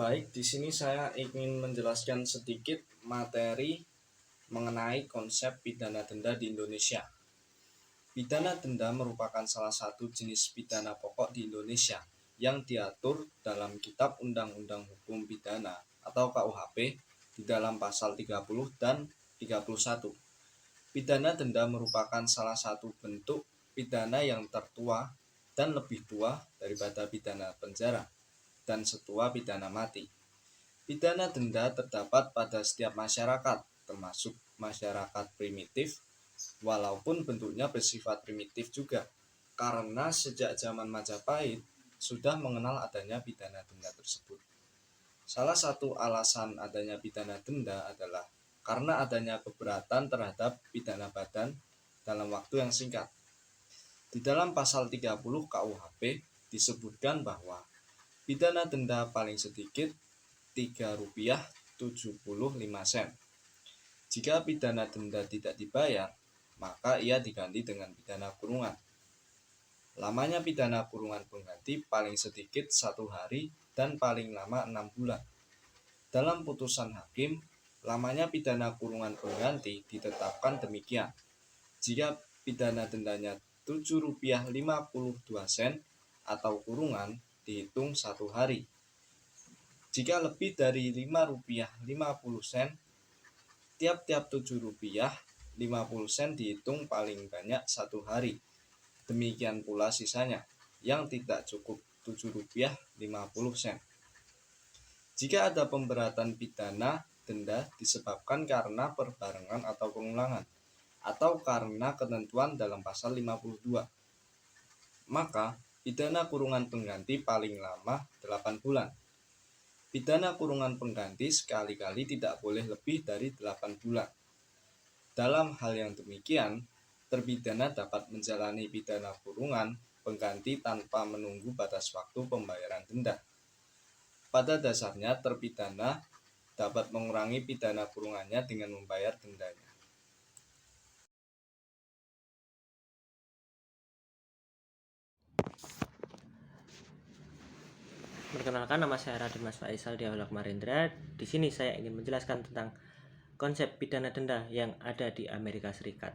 Baik, di sini saya ingin menjelaskan sedikit materi mengenai konsep pidana denda di Indonesia. Pidana denda merupakan salah satu jenis pidana pokok di Indonesia yang diatur dalam Kitab Undang-Undang Hukum Pidana atau KUHP di dalam pasal 30 dan 31. Pidana denda merupakan salah satu bentuk pidana yang tertua dan lebih tua daripada pidana penjara dan setua pidana mati. Pidana denda terdapat pada setiap masyarakat, termasuk masyarakat primitif, walaupun bentuknya bersifat primitif juga, karena sejak zaman Majapahit sudah mengenal adanya pidana denda tersebut. Salah satu alasan adanya pidana denda adalah karena adanya keberatan terhadap pidana badan dalam waktu yang singkat. Di dalam pasal 30 KUHP disebutkan bahwa pidana denda paling sedikit Rp3,75. Jika pidana denda tidak dibayar, maka ia diganti dengan pidana kurungan. Lamanya pidana kurungan pengganti paling sedikit 1 hari dan paling lama 6 bulan. Dalam putusan hakim, lamanya pidana kurungan pengganti ditetapkan demikian. Jika pidana dendanya Rp7,52 atau kurungan dihitung 1 hari. Jika lebih dari Rp5,50, tiap-tiap Rp7,50 dihitung paling banyak 1 hari. Demikian pula sisanya, yang tidak cukup Rp7,50. Jika ada pemberatan pidana denda disebabkan karena perbarengan atau pengulangan, atau karena ketentuan dalam pasal 52, maka pidana kurungan pengganti paling lama 8 bulan. Pidana kurungan pengganti sekali-kali tidak boleh lebih dari 8 bulan. Dalam hal yang demikian, terpidana dapat menjalani pidana kurungan pengganti tanpa menunggu batas waktu pembayaran denda. Pada dasarnya, terpidana dapat mengurangi pidana kurungannya dengan membayar dendanya. Perkenalkan, nama saya Raden Mas Faisal Diawalak Marindra. Di sini saya ingin menjelaskan tentang konsep pidana denda yang ada di Amerika Serikat.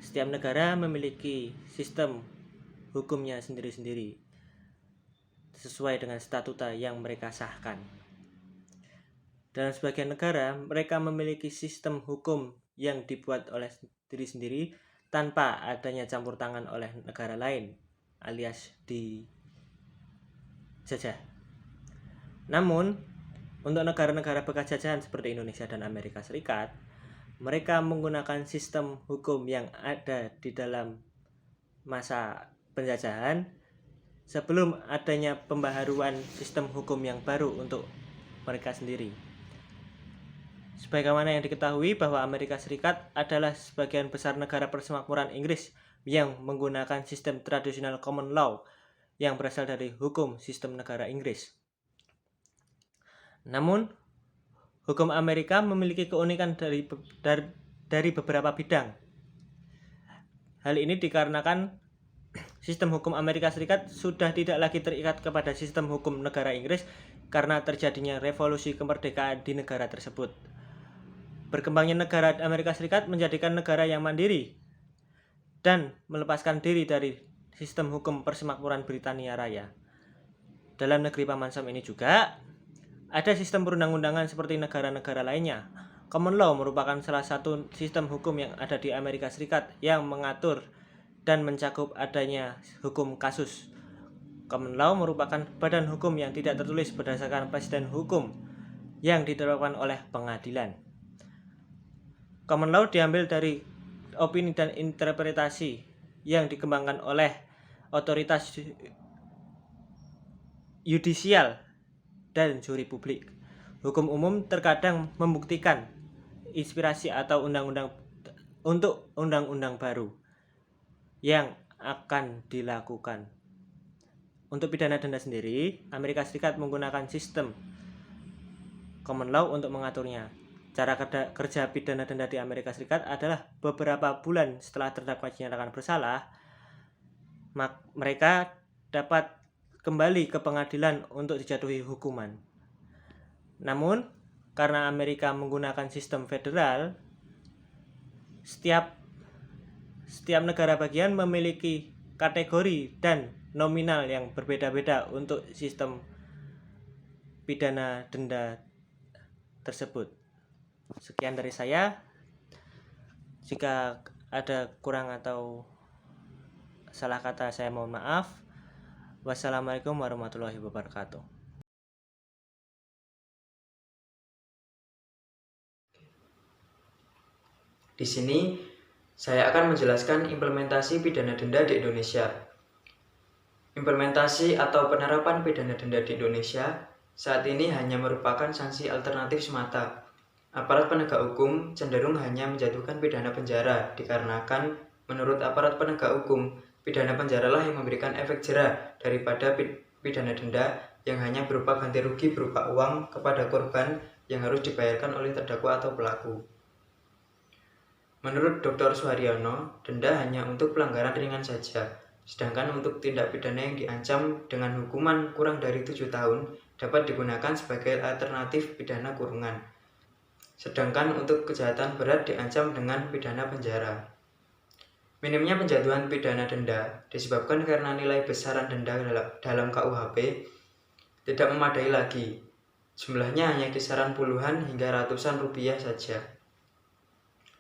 Setiap negara memiliki sistem hukumnya sendiri-sendiri sesuai dengan statuta yang mereka sahkan. Dalam sebagian negara, mereka memiliki sistem hukum yang dibuat oleh diri sendiri tanpa adanya campur tangan oleh negara lain, alias dijajah. Namun, untuk negara-negara bekas jajahan seperti Indonesia dan Amerika Serikat, mereka menggunakan sistem hukum yang ada di dalam masa penjajahan sebelum adanya pembaharuan sistem hukum yang baru untuk mereka sendiri. Sebagaimana yang diketahui bahwa Amerika Serikat adalah sebagian besar negara persemakmuran Inggris yang menggunakan sistem tradisional common law yang berasal dari hukum sistem negara Inggris. Namun, hukum Amerika memiliki keunikan dari beberapa bidang. Hal ini dikarenakan sistem hukum Amerika Serikat sudah tidak lagi terikat kepada sistem hukum negara Inggris karena terjadinya revolusi kemerdekaan di negara tersebut. Berkembangnya negara Amerika Serikat menjadikan negara yang mandiri dan melepaskan diri dari sistem hukum persemakmuran Britania Raya. Dalam negeri Paman Sam ini juga ada sistem perundang-undangan seperti negara-negara lainnya. Common law merupakan salah satu sistem hukum yang ada di Amerika Serikat yang mengatur dan mencakup adanya hukum kasus. Common law merupakan badan hukum yang tidak tertulis berdasarkan presiden hukum yang diterapkan oleh pengadilan. Common law diambil dari opini dan interpretasi yang dikembangkan oleh otoritas yudisial dan juri publik. Hukum umum terkadang membuktikan inspirasi atau undang-undang baru yang akan dilakukan. Untuk pidana denda sendiri, Amerika Serikat menggunakan sistem common law untuk mengaturnya. Cara kerja pidana denda di Amerika Serikat adalah beberapa bulan setelah terdakwa dinyatakan bersalah, mereka dapat kembali ke pengadilan untuk dijatuhi hukuman. Namun, karena Amerika menggunakan sistem federal, setiap negara bagian memiliki kategori dan nominal yang berbeda-beda untuk sistem pidana denda tersebut. Sekian dari saya. Jika ada kurang atau salah kata, saya mohon maaf. Wassalamualaikum warahmatullahi wabarakatuh. Di sini saya akan menjelaskan implementasi pidana denda di Indonesia. Implementasi atau penerapan pidana denda di Indonesia saat ini hanya merupakan sanksi alternatif semata. Aparat penegak hukum cenderung hanya menjatuhkan pidana penjara dikarenakan menurut aparat penegak hukum, pidana penjaralah yang memberikan efek jera daripada pidana denda yang hanya berupa ganti rugi berupa uang kepada korban yang harus dibayarkan oleh terdakwa atau pelaku. Menurut Dr. Suharyono, denda hanya untuk pelanggaran ringan saja, sedangkan untuk tindak pidana yang diancam dengan hukuman kurang dari 7 tahun dapat digunakan sebagai alternatif pidana kurungan. Sedangkan untuk kejahatan berat diancam dengan pidana penjara. Minimnya penjatuhan pidana denda disebabkan karena nilai besaran denda dalam KUHP tidak memadai lagi. Jumlahnya hanya kisaran puluhan hingga ratusan rupiah saja.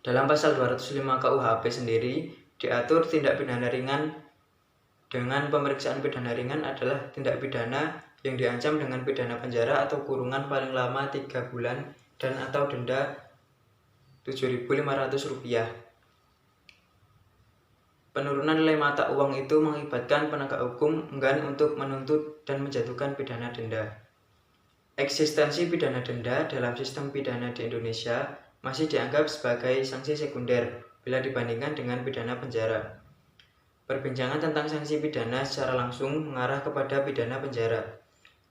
Dalam pasal 205 KUHP sendiri diatur tindak pidana ringan dengan pemeriksaan pidana ringan adalah tindak pidana yang diancam dengan pidana penjara atau kurungan paling lama 3 bulan dan atau denda Rp7.500. Penurunan nilai mata uang itu mengakibatkan penegak hukum enggan untuk menuntut dan menjatuhkan pidana denda. Eksistensi pidana denda dalam sistem pidana di Indonesia masih dianggap sebagai sanksi sekunder bila dibandingkan dengan pidana penjara. Perbincangan tentang sanksi pidana secara langsung mengarah kepada pidana penjara.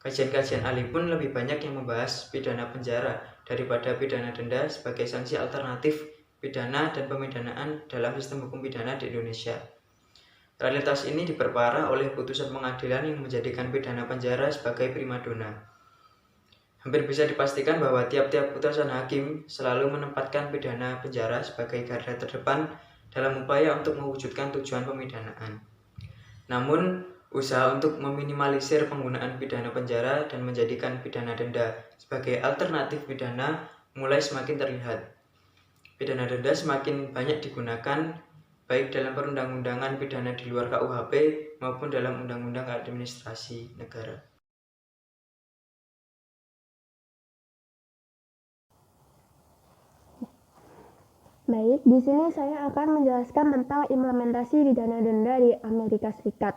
Kajian-kajian ahli pun lebih banyak yang membahas pidana penjara daripada pidana denda sebagai sanksi alternatif pidana dan pemidanaan dalam sistem hukum pidana di Indonesia. Realitas ini diperparah oleh putusan pengadilan yang menjadikan pidana penjara sebagai primadona. Hampir bisa dipastikan bahwa tiap-tiap putusan hakim selalu menempatkan pidana penjara sebagai garda terdepan dalam upaya untuk mewujudkan tujuan pemidanaan. Namun, usaha untuk meminimalisir penggunaan pidana penjara dan menjadikan pidana denda sebagai alternatif pidana mulai semakin terlihat. Pidana denda semakin banyak digunakan baik dalam perundang-undangan pidana di luar KUHP maupun dalam undang-undang administrasi negara. Baik, di sini saya akan menjelaskan tentang implementasi pidana denda di Amerika Serikat.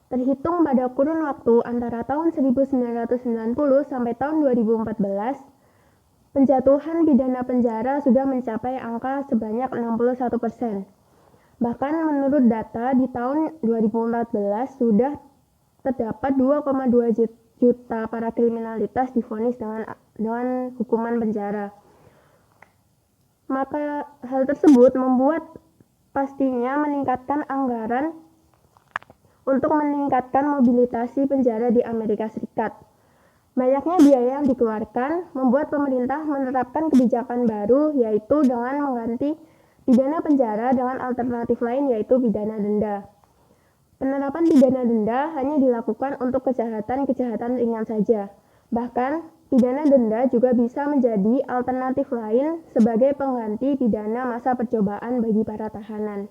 Terhitung pada kurun waktu antara tahun 1990 sampai tahun 2014, penjatuhan pidana penjara sudah mencapai angka sebanyak 61%. Bahkan menurut data di tahun 2014 sudah terdapat 2,2 juta para kriminalitas divonis dengan hukuman penjara. Maka hal tersebut membuat pastinya meningkatkan anggaran untuk meningkatkan mobilisasi penjara di Amerika Serikat. Banyaknya biaya yang dikeluarkan membuat pemerintah menerapkan kebijakan baru, yaitu dengan mengganti pidana penjara dengan alternatif lain, yaitu pidana denda. Penerapan pidana denda hanya dilakukan untuk kejahatan-kejahatan ringan saja. Bahkan pidana denda juga bisa menjadi alternatif lain sebagai pengganti pidana masa percobaan bagi para tahanan.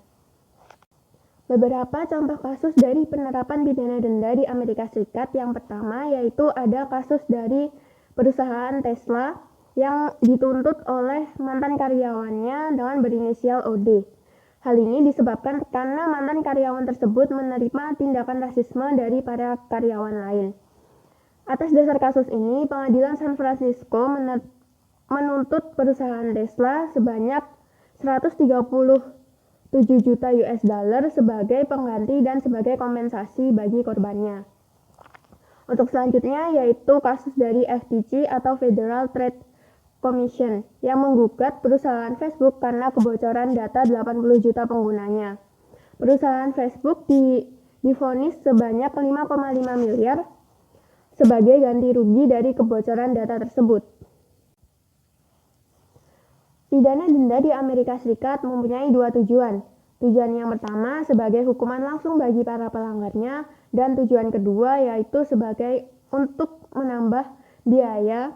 Beberapa contoh kasus dari penerapan pidana denda di Amerika Serikat yang pertama yaitu ada kasus dari perusahaan Tesla yang dituntut oleh mantan karyawannya dengan berinisial OD. Hal ini disebabkan karena mantan karyawan tersebut menerima tindakan rasisme dari para karyawan lain. Atas dasar kasus ini, Pengadilan San Francisco menuntut perusahaan Tesla sebanyak 137 juta US dollar sebagai pengganti dan sebagai kompensasi bagi korbannya. Untuk selanjutnya yaitu kasus dari FTC atau Federal Trade Commission yang menggugat perusahaan Facebook karena kebocoran data 80 juta penggunanya. Perusahaan Facebook divonis sebanyak 5,5 miliar sebagai ganti rugi dari kebocoran data tersebut. Pidana denda di Amerika Serikat mempunyai dua tujuan. Tujuan yang pertama sebagai hukuman langsung bagi para pelanggarnya, dan tujuan kedua yaitu sebagai untuk menambah biaya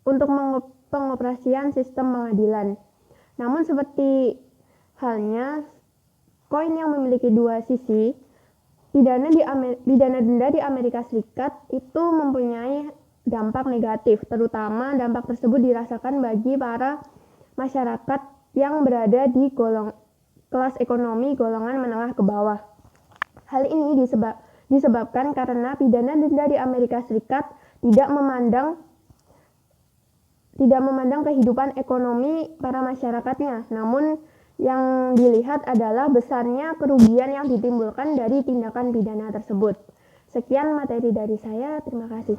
untuk pengoperasian sistem pengadilan. Namun seperti halnya koin yang memiliki dua sisi, pidana denda di Amerika Serikat itu mempunyai dampak negatif, terutama dampak tersebut dirasakan bagi para masyarakat yang berada di kelas ekonomi golongan menengah ke bawah. Hal ini disebabkan karena pidana denda di Amerika Serikat tidak memandang kehidupan ekonomi para masyarakatnya, namun yang dilihat adalah besarnya kerugian yang ditimbulkan dari tindakan pidana tersebut. Sekian materi dari saya, terima kasih.